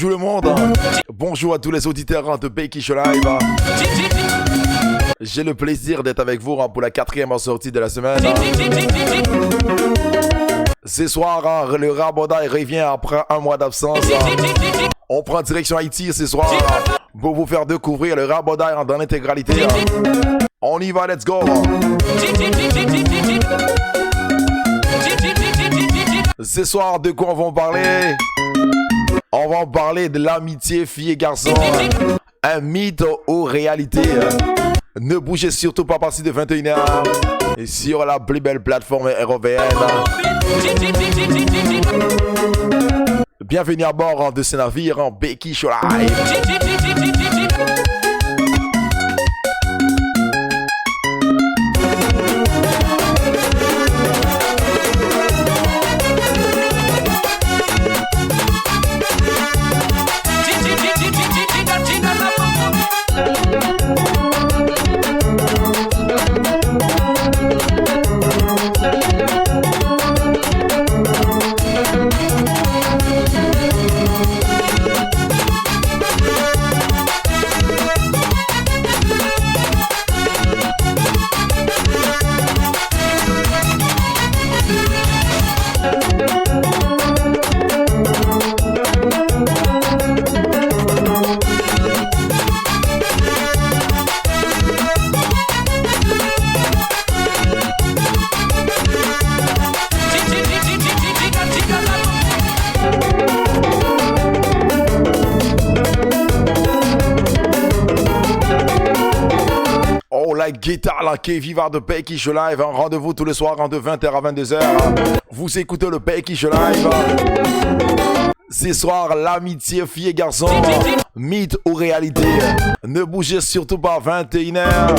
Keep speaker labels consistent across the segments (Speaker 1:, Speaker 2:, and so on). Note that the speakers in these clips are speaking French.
Speaker 1: Bonjour le monde, bonjour à tous les auditeurs de Becky Show Live. J'ai le plaisir d'être avec vous pour la 4e sortie de la semaine. Ce soir, le Rabodaï revient après un mois d'absence. On prend direction Haïti ce soir pour vous faire découvrir le Rabodaï dans l'intégralité. On y va, let's go. Ce soir, de quoi on va parler? On va parler de l'amitié fille et garçon. Un mythe ou réalité? Ne bougez surtout pas à partir de 21h sur la plus belle plateforme européenne. Bienvenue à bord de ce navire en Becky Show Live. Guitare là, qui est vivant de Becky Show Live. Rendez-vous tous les soirs de 20h à 22h. Vous écoutez le Becky Show Live. Ce soir, l'amitié fille et garçon, mythe ou réalité. Ne bougez surtout pas à 21h.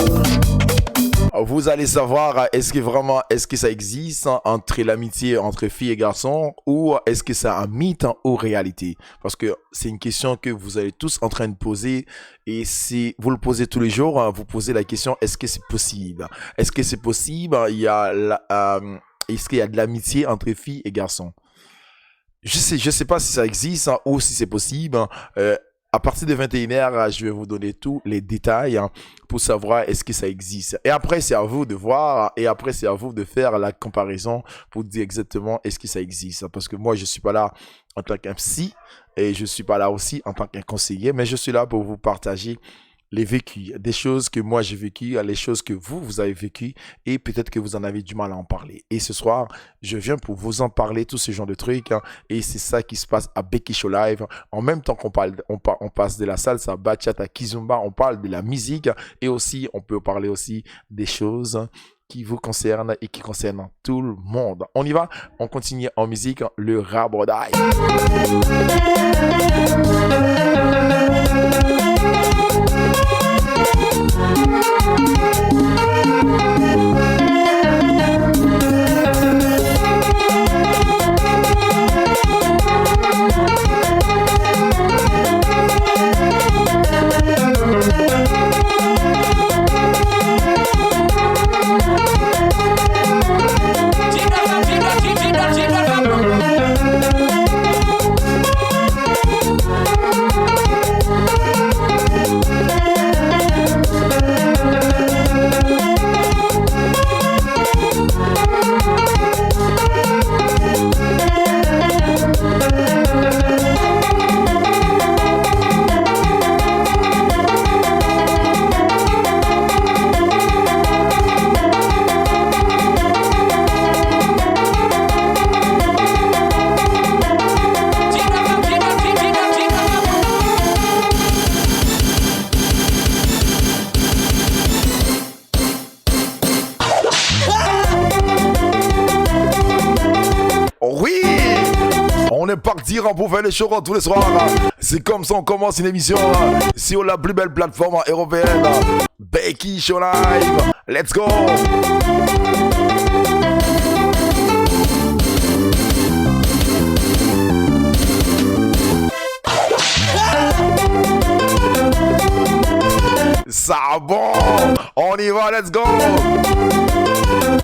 Speaker 1: Vous allez savoir, est-ce que ça existe entre l'amitié entre filles et garçons, ou est-ce que c'est un mythe ou réalité? Parce que c'est une question que vous allez tous en train de poser, et si vous le posez tous les jours, vous posez la question, est-ce que c'est possible? Est-ce que c'est possible? Est-ce qu'il y a de l'amitié entre filles et garçons? Je sais pas si ça existe ou si c'est possible. À partir de 21h, je vais vous donner tous les détails pour savoir est-ce que ça existe. Et après, c'est à vous de voir, et après, c'est à vous de faire la comparaison pour dire exactement est-ce que ça existe. Parce que moi, je suis pas là en tant qu'un psy, et je suis pas là aussi en tant qu'un conseiller, mais je suis là pour vous partager les vécus, des choses que moi j'ai vécues, les choses que vous avez vécues, et peut-être que vous en avez du mal à en parler. Et ce soir, je viens pour vous en parler, tous ces genres de trucs, et c'est ça qui se passe à Becky Show Live. En même temps qu'on on passe de la salsa, bachata, kizomba, on parle de la musique, et aussi, on peut parler aussi des choses qui vous concernent et qui concernent tout le monde. On y va, on continue en musique, le Rabodaï. Partir pour faire les shows tous les soirs. C'est comme ça on commence une émission sur la plus belle plateforme européenne, Becky Show Live. Let's go. Ça bon, on y va, let's go.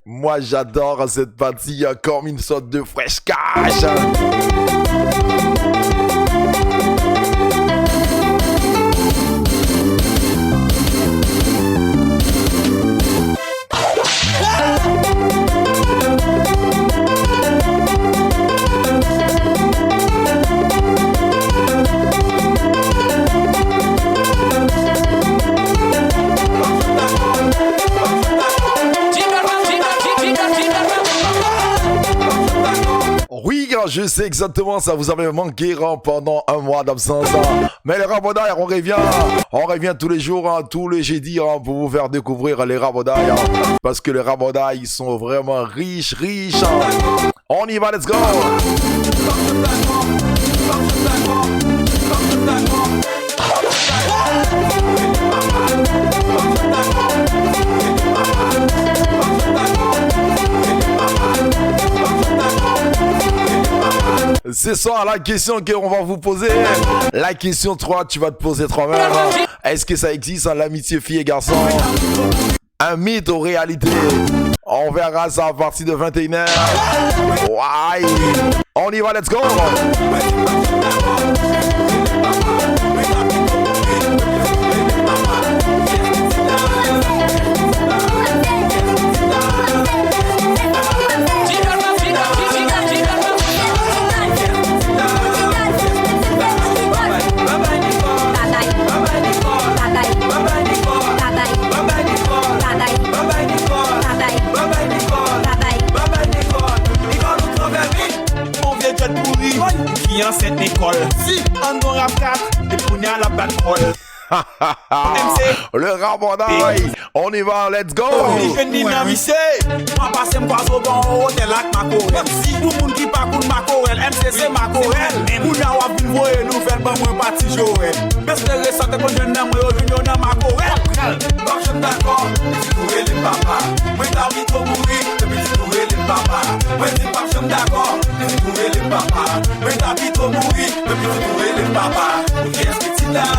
Speaker 1: Moi j'adore cette partie comme une sorte de fresh cash. c'est exactement ça. Vous avez manqué pendant un mois d'absence. Mais les Rabodaï, on revient. On revient tous les jours, tous les jeudis pour vous faire découvrir les Rabodaï. Parce que les Rabodaï, ils sont vraiment riches. On y va, let's go. Ce soir, la question qu'on va vous poser, la question 3, tu vas te poser toi-même. Est-ce que ça existe, l'amitié fille et garçon? Un mythe ou réalité? On verra ça à partir de 21h. Ouais. On y va, let's go.
Speaker 2: Qui en cette école? Si, on doit rap 4, et pour à la balle.
Speaker 1: Le Rabodaï, on y va, let's go.
Speaker 2: Je dis dynamisé, on passe un poisson bon hôtel avec ma corelle. Si tout le monde qui parcourt ma corelle, MCC ma corelle. Pour nous avoir une voie nouvelle, ben moi parti jouer. Mais c'est le ressort que je n'aime pas, je n'aime pas ma corelle. Donc je suis d'accord, tu pourrais les papas. Moi t'as envie de mourir, depuis tu pourrais les papas. Moi t'es pas je suis d'accord, tu pourrais les papas. Moi t'as envie de mourir, depuis tu pourrais les papas. Qu'est-ce que tu l'as?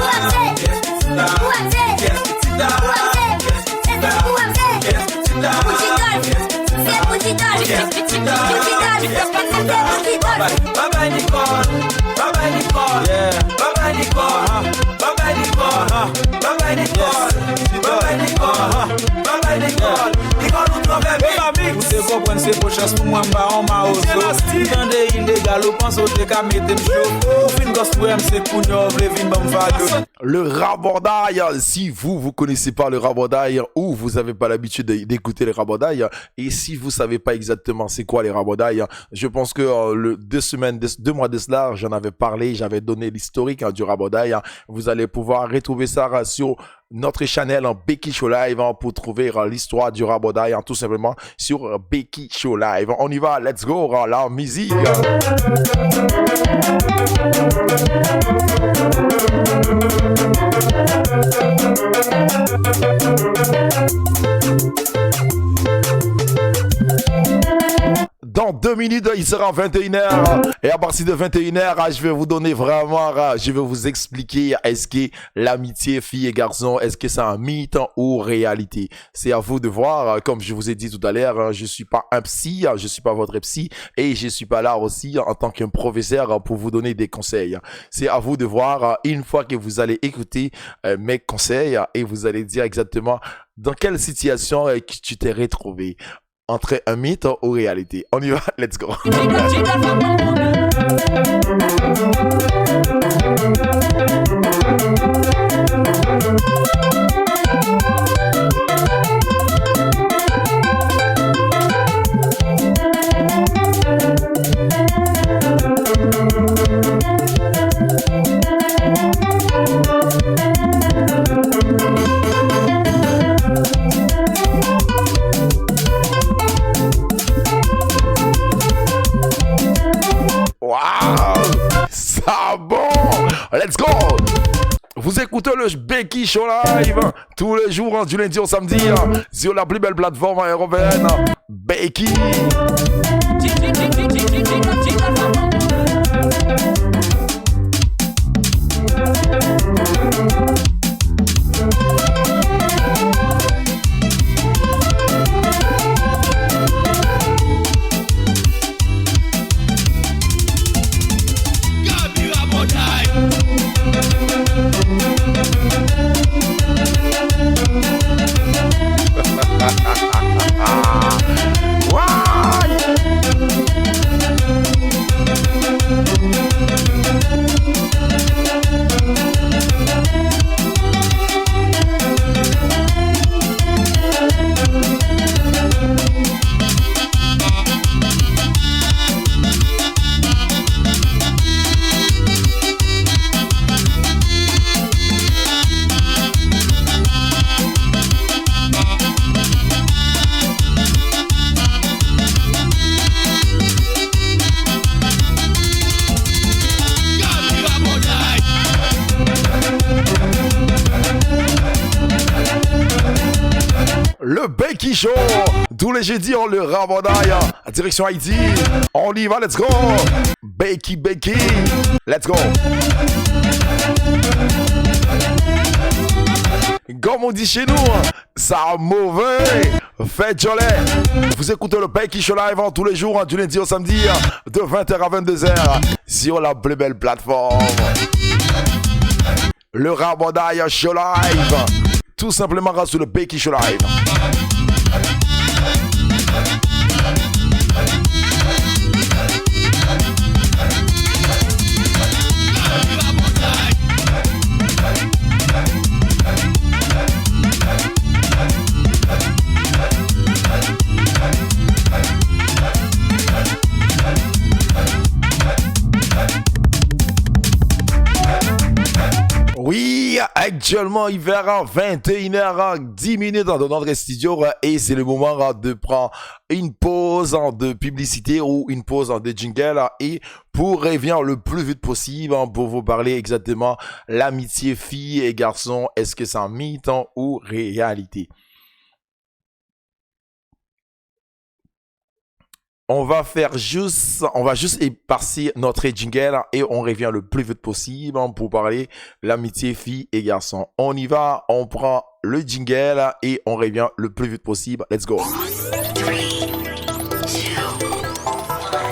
Speaker 2: Bye-bye Nicole, bye-bye Nicole, bye-bye Nicole, bye-bye Nicole, bye-bye Nicole, bye-bye Nicole, bye-bye Nicole. Nicole nous trouve bien. Vous te comprenez c'est pour chance pour moi en ma hausse. Dans des illégal ou pense au TK mettez chaud. Ou fin gospel MC Kounyo vlevin bam fado.
Speaker 1: Le Rabodaï, si vous connaissez pas le Rabodaï ou vous avez pas l'habitude d'écouter les Rabodaï, et si vous savez pas exactement c'est quoi les Rabodaï, je pense que 2 mois de cela, j'en avais parlé, j'avais donné l'historique du Rabodaï. Vous allez pouvoir retrouver ça sur notre channel Becky Show Live pour trouver l'histoire du Rabodaï tout simplement sur Becky Show Live. On y va, let's go, la musique. Dans 2 minutes, il sera 21h. Et à partir de 21h, je vais vous donner vraiment, je vais vous expliquer est-ce que l'amitié fille et garçon, est-ce que c'est un mythe ou réalité. C'est à vous de voir. Comme je vous ai dit tout à l'heure, je suis pas un psy, je suis pas votre psy et je suis pas là aussi en tant qu'un professeur pour vous donner des conseils. C'est à vous de voir une fois que vous allez écouter mes conseils et vous allez dire exactement dans quelle situation tu t'es retrouvé. Entre un mythe ou réalité. On y va, let's go. Ça bon, let's go. Vous écoutez le Becky Show Live tous les jours du lundi au samedi sur la plus belle plateforme européenne Becky. Becky Show. Tous les jeudis, on le rabondaille. Direction Haïti. On y va, let's go. Becky. Let's go. Comme on dit chez nous, ça a mauvais. Faites jolet. Vous écoutez le Becky Show live tous les jours, du lundi au samedi, de 20h à 22h, sur la plus belle plateforme. Le Rabondaille Show live. Tout simplement grâce au Becky Show live. Oui, actuellement, il verra 21h10 dans notre studio et c'est le moment de prendre une pause de publicité ou une pause de jingle et pour revenir le plus vite possible pour vous parler exactement l'amitié filles et garçons. Est-ce que c'est un mythe ou réalité? On va juste éparser notre jingle et on revient le plus vite possible pour parler l'amitié filles et garçons. On y va, on prend le jingle et on revient le plus vite possible. Let's go.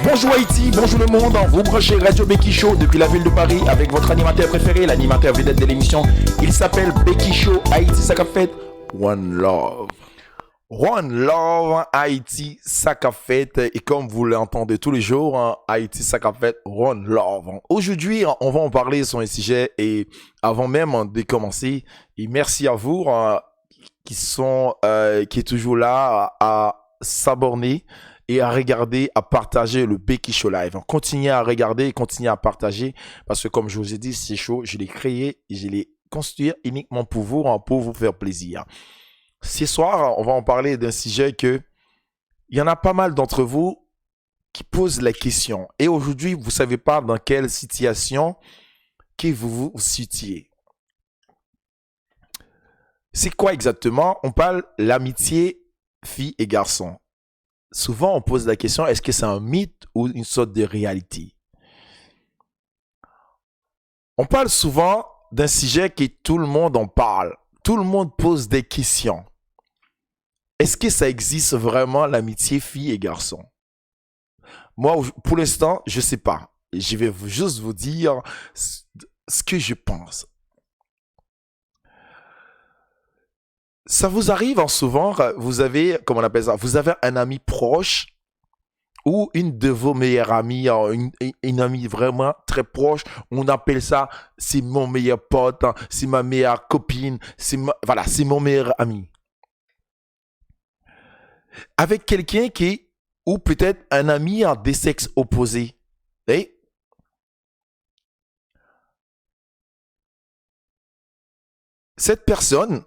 Speaker 1: Bonjour Haïti, bonjour le monde, vous branchez Radio Becky Show depuis la ville de Paris avec votre animateur préféré, l'animateur vedette de l'émission. Il s'appelle Becky Show, Haïti ça qu'a fait, One Love. One Love, Haïti, ça qu'a fait, et comme vous l'entendez tous les jours, Haïti, ça qu'a fait, One Love. Aujourd'hui, on va en parler sur un sujet, et avant même de commencer, et merci à vous qui est toujours là à s'abonner et à regarder, à partager le Becky Show Live. Continuez à regarder, continuez à partager, parce que comme je vous ai dit, c'est chaud, je l'ai créé, et je l'ai construit uniquement pour vous faire plaisir. Ce soir, on va en parler d'un sujet que il y en a pas mal d'entre vous qui posent la question. Et aujourd'hui, vous ne savez pas dans quelle situation que vous vous situez. C'est quoi exactement? On parle de l'amitié filles et garçons. Souvent, on pose la question, est-ce que c'est un mythe ou une sorte de réalité? On parle souvent d'un sujet que tout le monde en parle. Tout le monde pose des questions. Est-ce que ça existe vraiment l'amitié filles et garçons? Moi, pour l'instant, je ne sais pas. Je vais juste vous dire ce que je pense. Ça vous arrive souvent, vous avez, comment on appelle ça, vous avez un ami proche ou une de vos meilleures amies, une amie vraiment très proche, on appelle ça, c'est mon meilleur pote, c'est ma meilleure copine, voilà, c'est mon meilleur ami. Avec quelqu'un ou peut-être un ami des sexes opposés. Et cette personne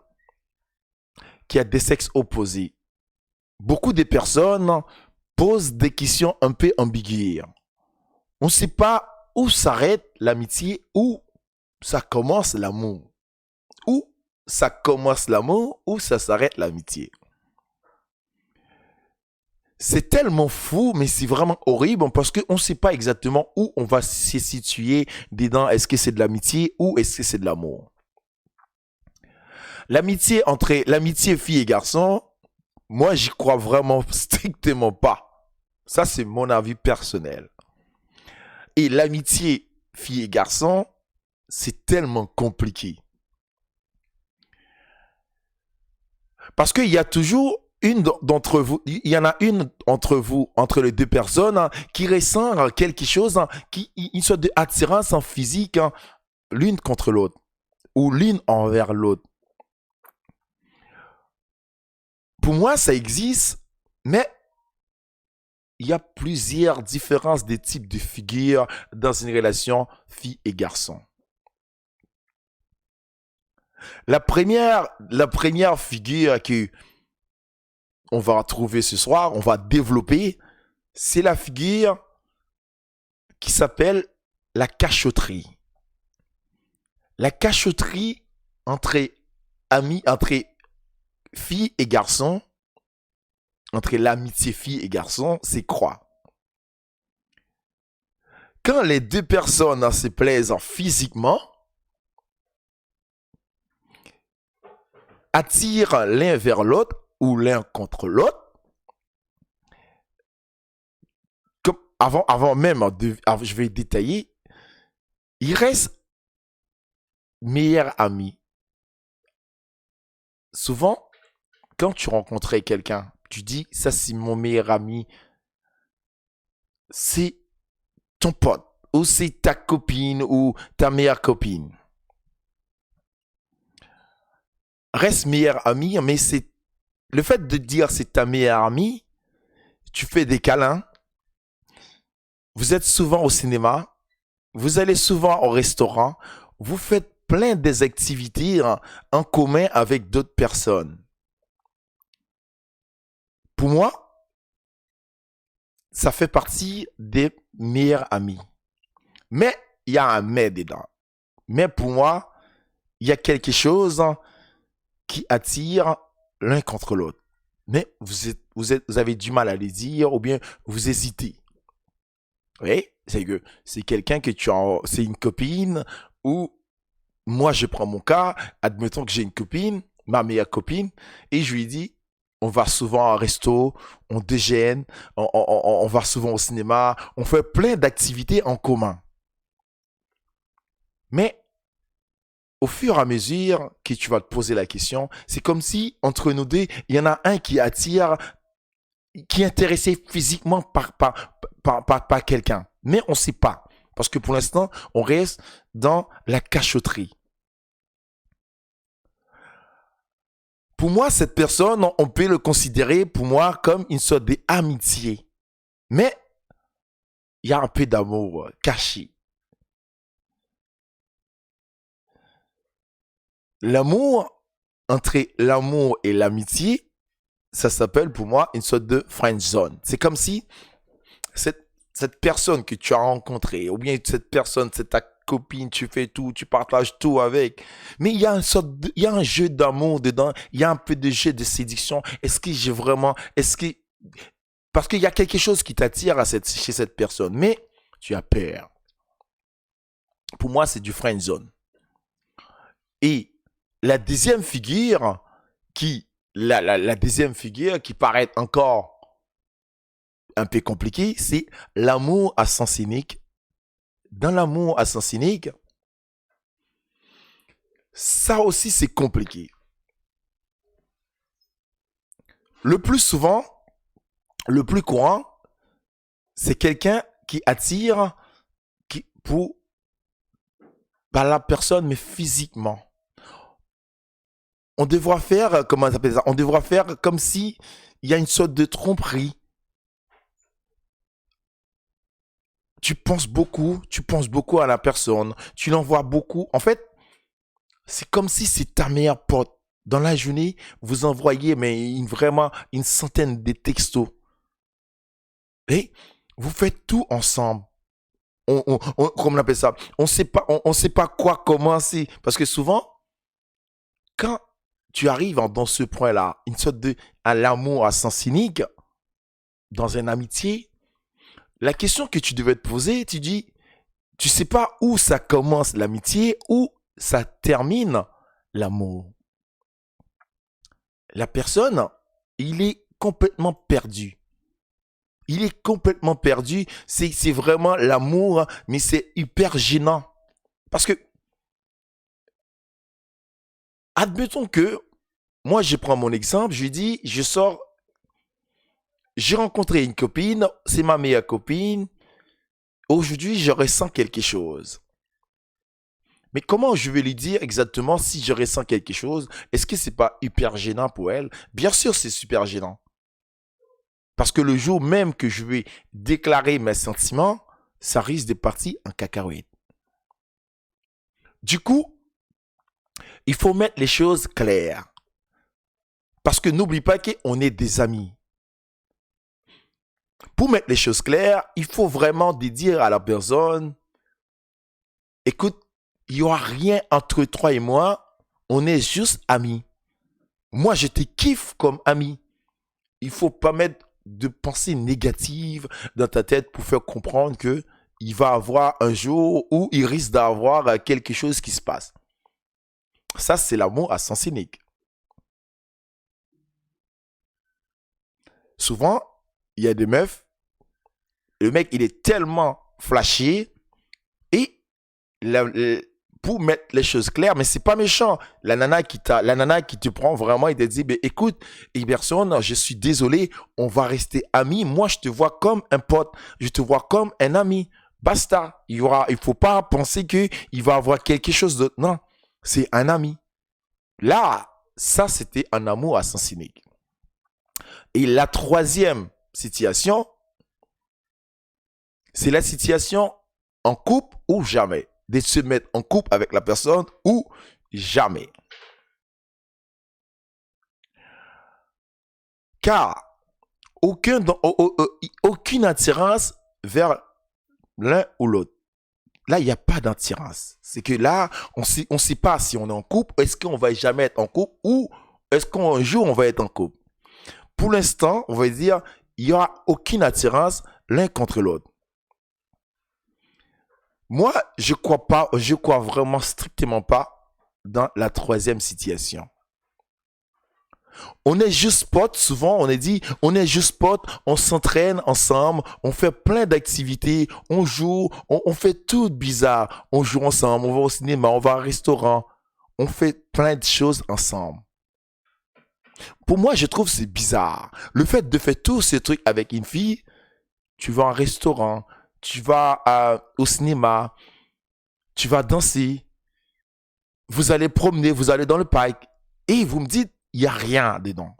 Speaker 1: qui a des sexes opposés, beaucoup de personnes posent des questions un peu ambiguës. On ne sait pas où s'arrête l'amitié, où ça commence l'amour. Où ça commence l'amour, où ça s'arrête l'amitié. C'est tellement fou, mais c'est vraiment horrible parce qu'on ne sait pas exactement où on va se situer dedans. Est-ce que c'est de l'amitié ou est-ce que c'est de l'amour? L'amitié filles et garçons, moi, j'y crois vraiment strictement pas. Ça, c'est mon avis personnel. Et l'amitié filles et garçons, c'est tellement compliqué. Parce qu'il y a toujours il y en a une entre vous, entre les deux personnes, qui ressent quelque chose, une sorte d'attirance physique, l'une contre l'autre, ou l'une envers l'autre. Pour moi, ça existe, mais il y a plusieurs différences des types de figures dans une relation fille et garçon. La première figure que on va trouver ce soir, on va développer, c'est la figure qui s'appelle la cachotterie. La cachotterie entre amis, entre filles et garçons, entre l'amitié fille et garçon, c'est quoi? Quand les deux personnes se plaisent physiquement, attirent l'un vers l'autre ou l'un contre l'autre, comme avant même, je vais détailler, ils restent meilleurs amis. Souvent, quand tu rencontrais quelqu'un, tu dis, ça c'est mon meilleur ami, c'est ton pote, ou c'est ta copine, ou ta meilleure copine. Reste meilleur ami, mais c'est le fait de dire c'est ta meilleure amie, tu fais des câlins, vous êtes souvent au cinéma, vous allez souvent au restaurant, vous faites plein des activités en commun avec d'autres personnes. Pour moi, ça fait partie des meilleurs amis. Mais il y a un mais dedans. Mais pour moi, il y a quelque chose qui attire l'un contre l'autre. Mais vous avez du mal à le dire ou bien vous hésitez. Oui, c'est quelqu'un que c'est une copine ou moi je prends mon cas, admettons que j'ai une copine, ma meilleure copine, et je lui dis, on va souvent au resto, on déjeune, on va souvent au cinéma, on fait plein d'activités en commun. Mais au fur et à mesure que tu vas te poser la question, c'est comme si entre nous deux, il y en a un qui attire, qui est intéressé physiquement par quelqu'un. Mais on ne sait pas. Parce que pour l'instant, on reste dans la cachotterie. Pour moi, cette personne, on peut le considérer pour moi comme une sorte d'amitié. Mais il y a un peu d'amour caché. L'amour, entre l'amour et l'amitié, ça s'appelle pour moi une sorte de friend zone. C'est comme si cette personne que tu as rencontrée, ou bien cette personne, c'est ta copine, tu fais tout, tu partages tout avec. Mais il y a il y a un jeu d'amour dedans, il y a un peu de jeu de séduction. Est-ce que j'ai vraiment, parce qu'il y a quelque chose qui t'attire chez cette personne, mais tu as peur. Pour moi, c'est du friend zone. Et la deuxième figure la deuxième figure qui paraît encore un peu compliquée, c'est l'amour à sens unique. Dans l'amour à sens unique, ça aussi c'est compliqué. Le plus souvent, le plus courant, c'est quelqu'un qui attire par la personne, mais physiquement. On devra faire, comment on appelle ça? On devra faire comme si il y a une sorte de tromperie. Tu penses beaucoup à la personne, tu l'envoies beaucoup. En fait, c'est comme si c'est ta meilleure pote. Dans la journée, vous envoyez vraiment une centaine de textos. Et vous faites tout ensemble. Comment on appelle ça? On sait pas quoi commencer. Parce que souvent, quand tu arrives dans ce point-là, une sorte à l'amour à sens unique, dans une amitié, la question que tu devais te poser, tu dis, tu sais pas où ça commence l'amitié, où ça termine l'amour. La personne, il est complètement perdu. Il est complètement perdu. C'est vraiment l'amour, mais c'est hyper gênant. Parce que, admettons que, moi je prends mon exemple, je lui dis, j'ai rencontré une copine, c'est ma meilleure copine. Aujourd'hui, je ressens quelque chose. Mais comment je vais lui dire exactement si je ressens quelque chose? Est-ce que c'est pas hyper gênant pour elle? Bien sûr, c'est super gênant. Parce que le jour même que je vais déclarer mes sentiments, ça risque de partir en cacahuète. Du coup, il faut mettre les choses claires. Parce que n'oublie pas qu'on est des amis. Pour mettre les choses claires, il faut vraiment dire à la personne, écoute, il n'y aura rien entre toi et moi, on est juste amis. Moi, je te kiffe comme ami. il faut pas mettre de pensées négatives dans ta tête pour faire comprendre que il va avoir un jour où il risque d'avoir quelque chose qui se passe. Ça, c'est l'amour à sens unique. Souvent, il y a des meufs, le mec, il est tellement flashé et pour mettre les choses claires, mais c'est pas méchant. La nana qui te prend vraiment et te dit, ben, écoute, Iberson, je suis désolé, on va rester amis. Moi, je te vois comme un pote, je te vois comme un ami. Basta. Il faut pas penser que il va avoir quelque chose d'autre. Non, c'est un ami. Là, ça, c'était un amour à sens unique. Et la troisième situation, c'est la situation en couple ou jamais. De se mettre en couple avec la personne ou jamais. Car aucune attirance vers l'un ou l'autre. Là, il n'y a pas d'attirance. C'est que là, on ne sait pas si on est en couple, est-ce qu'on va jamais être en couple ou est-ce qu'un jour on va être en couple. Pour l'instant, on va dire, il n'y aura aucune attirance l'un contre l'autre. Moi, je crois vraiment strictement pas dans la troisième situation. On est juste potes, souvent on est dit, on est juste potes, on s'entraîne ensemble, on fait plein d'activités, on joue, on fait tout bizarre. On joue ensemble, on va au cinéma, on va au restaurant, on fait plein de choses ensemble. Pour moi, je trouve que c'est bizarre. Le fait de faire tous ces trucs avec une fille, tu vas au restaurant, tu vas au cinéma, tu vas danser, vous allez promener, vous allez dans le parc et vous me dites, il n'y a rien dedans.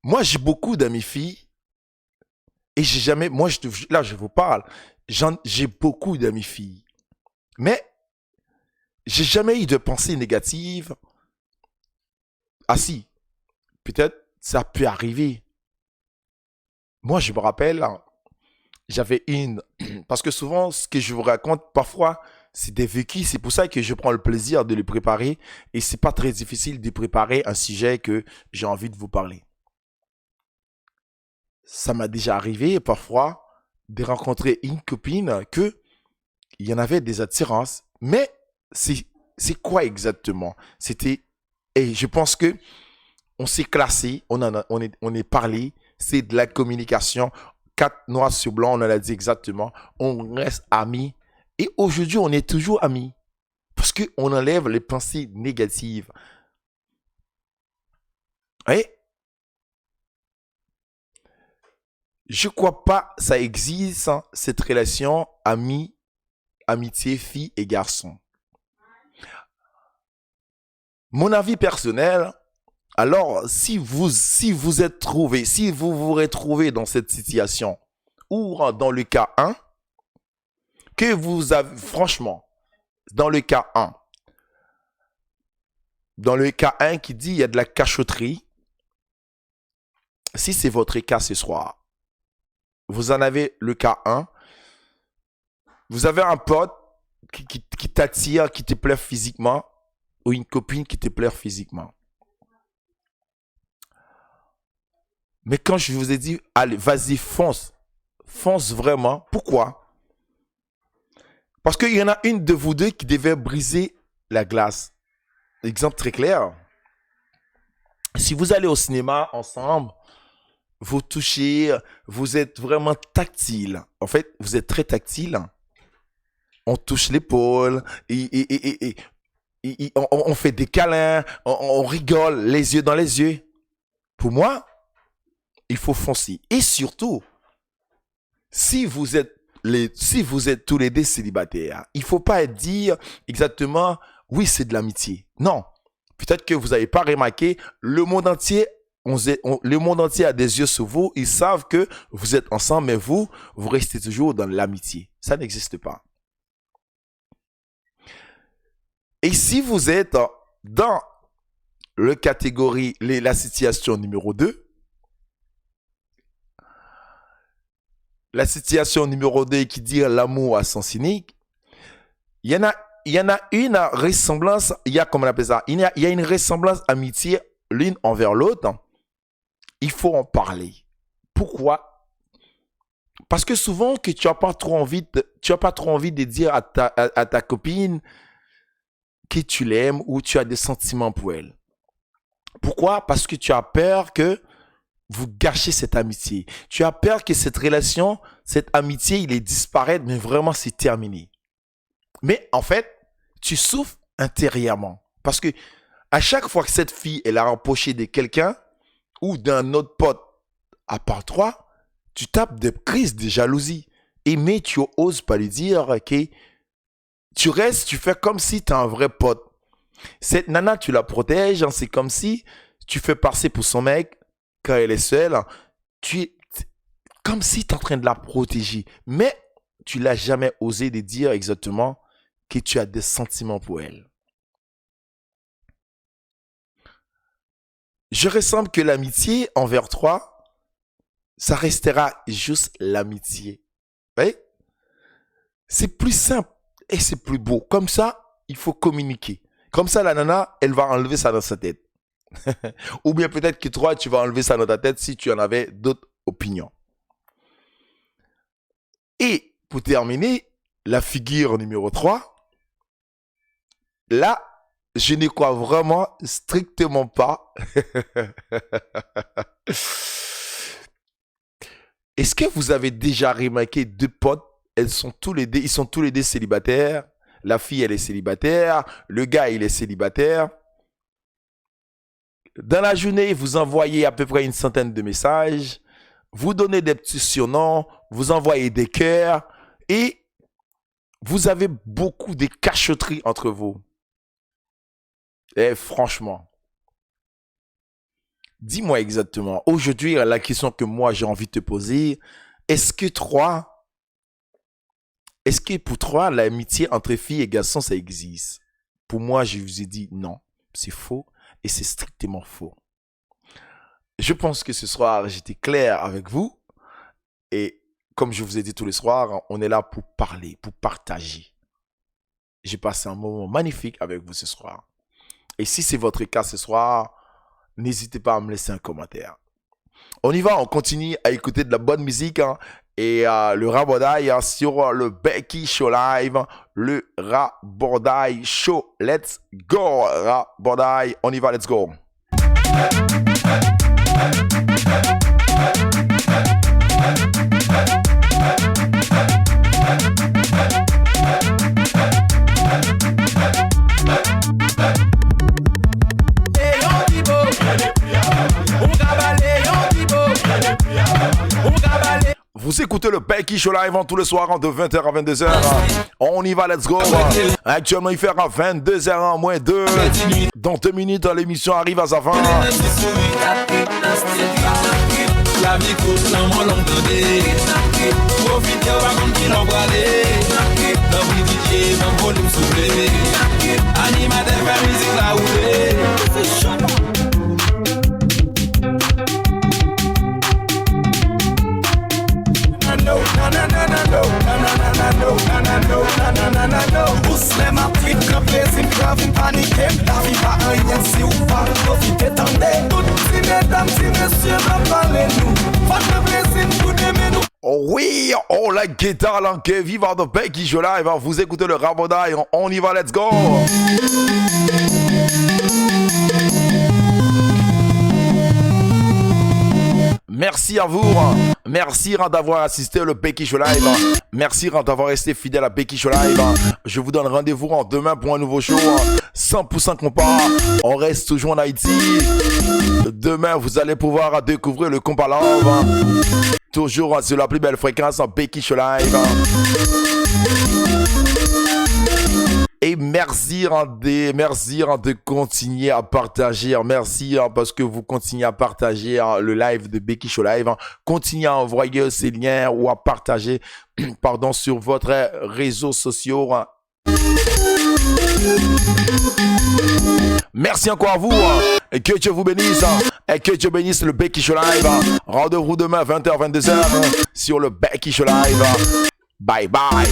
Speaker 1: Moi, j'ai beaucoup d'amis filles et j'ai jamais, là, je vous parle, j'ai beaucoup d'amis filles, mais j'ai jamais eu de pensée négative. Ah si, peut-être ça peut arriver. Moi, je me rappelle, j'avais parce que souvent, ce que je vous raconte, parfois, c'est des vécus. C'est pour ça que je prends le plaisir de les préparer. Et c'est pas très difficile de préparer un sujet que j'ai envie de vous parler. Ça m'a déjà arrivé, parfois, de rencontrer une copine il y en avait des attirances. Mais c'est quoi exactement? Et je pense que on s'est classé, on est parlé. C'est de la communication. 4 noirs sur blanc, on l'a dit exactement. On reste amis. Et aujourd'hui, on est toujours amis. Parce qu'on enlève les pensées négatives. Et je ne crois pas que ça existe, hein, cette relation amitié, fille et garçon. Mon avis personnel, alors, si vous vous retrouvez dans cette situation, ou dans le cas 1, que vous avez, franchement, dans le cas 1 qui dit il y a de la cachotterie, si c'est votre cas ce soir, vous en avez le cas 1, vous avez un pote qui t'attire, qui te plaît physiquement, ou une copine qui te plaît physiquement. Mais quand je vous ai dit, allez, vas-y, fonce vraiment. Pourquoi? Parce qu'il y en a une de vous deux qui devait briser la glace. Exemple très clair. Si vous allez au cinéma ensemble, vous touchez, vous êtes vraiment tactile. En fait, vous êtes très tactile. On touche l'épaule, on fait des câlins, on rigole, les yeux dans les yeux. Pour moi, il faut foncer. Et surtout, si vous êtes tous les deux célibataires, il ne faut pas dire exactement, oui, c'est de l'amitié. Non. Peut-être que vous n'avez pas remarqué, le monde entier a des yeux sur vous. Ils savent que vous êtes ensemble, mais vous restez toujours dans l'amitié. Ça n'existe pas. Et si vous êtes dans la situation numéro 2, la situation numéro 2 qui dit l'amour à sens unique, il y en a une ressemblance, comment on appelle ça? Il y a une ressemblance amitié l'une envers l'autre, il faut en parler. Pourquoi? Parce que souvent que tu n'as pas trop envie de dire à ta copine que tu l'aimes ou tu as des sentiments pour elle. Pourquoi? Parce que tu as peur que vous gâchez cette amitié. Tu as peur que cette relation, cette amitié, il est disparaître, mais vraiment c'est terminé. Mais en fait, tu souffres intérieurement. Parce que à chaque fois que cette fille elle a rapproché de quelqu'un ou d'un autre pote à part toi, tu tapes des crises de jalousie. Mais tu n'oses pas lui dire que tu restes, tu fais comme si tu es un vrai pote. Cette nana, tu la protèges, hein, c'est comme si tu fais passer pour son mec quand elle est seule. Comme si tu es en train de la protéger. Mais tu l'as jamais osé de dire exactement que tu as des sentiments pour elle. Je ressens que l'amitié envers toi, ça restera juste l'amitié. Oui? C'est plus simple et c'est plus beau. Comme ça, il faut communiquer. Comme ça, la nana, elle va enlever ça dans sa tête. Ou bien peut-être que toi, tu vas enlever ça dans ta tête si tu en avais d'autres opinions. Et pour terminer, la figure numéro 3, là, je ne crois vraiment strictement pas. Est-ce que vous avez déjà remarqué deux potes, ils sont tous les deux célibataires. La fille, elle est célibataire. Le gars, il est célibataire. Dans la journée, vous envoyez à peu près une centaine de messages. Vous donnez des petits surnoms. Vous envoyez des cœurs. Et vous avez beaucoup de cachotteries entre vous. Et franchement, dis-moi exactement. Aujourd'hui, la question que moi, j'ai envie de te poser, est-ce que pour toi, l'amitié entre filles et garçons, ça existe? Pour moi, je vous ai dit non, c'est faux et c'est strictement faux. Je pense que ce soir, j'étais clair avec vous et comme je vous ai dit tous les soirs, on est là pour parler, pour partager. J'ai passé un moment magnifique avec vous ce soir. Et si c'est votre cas ce soir, n'hésitez pas à me laisser un commentaire. On y va, on continue à écouter de la bonne musique hein, et le Rabordaï hein, sur le Becky Show Live. Le Rabordaï Show. Let's go, Rabordaï. On y va, let's go. Vous écoutez le Becky Show Live tous les soirs de 20h à 22h. On y va, let's go. Actuellement, il fait à 22h en moins 2. Dans 2 minutes, l'émission arrive à sa fin. La vie courte dans mon long de profitez au wagon qui l'embralait. Dans le DJ, dans le volume soufflé. Animateur, faire musique là où c'est chaud. Oh oui, oh la guitare langue, vive de Becky Show Live, vous écoutez le Rabordaï, on y va, let's go. Merci à vous. Merci d'avoir assisté au Becky Show Live. Merci d'avoir resté fidèle à Becky Show Live. Je vous donne rendez-vous demain pour un nouveau show 100% compas. On reste toujours en Haïti. Demain, vous allez pouvoir découvrir le compas love. Toujours sur la plus belle fréquence en Becky Show Live. Et merci de continuer à partager. Merci parce que vous continuez à partager le live de Becky Show Live. Continuez à envoyer ces liens ou à partager sur votre réseaux sociaux. Merci encore à vous. Et que Dieu vous bénisse. Et que Dieu bénisse le Becky Show Live. Rendez-vous demain 20h, 22h sur le Becky Show Live. Bye bye.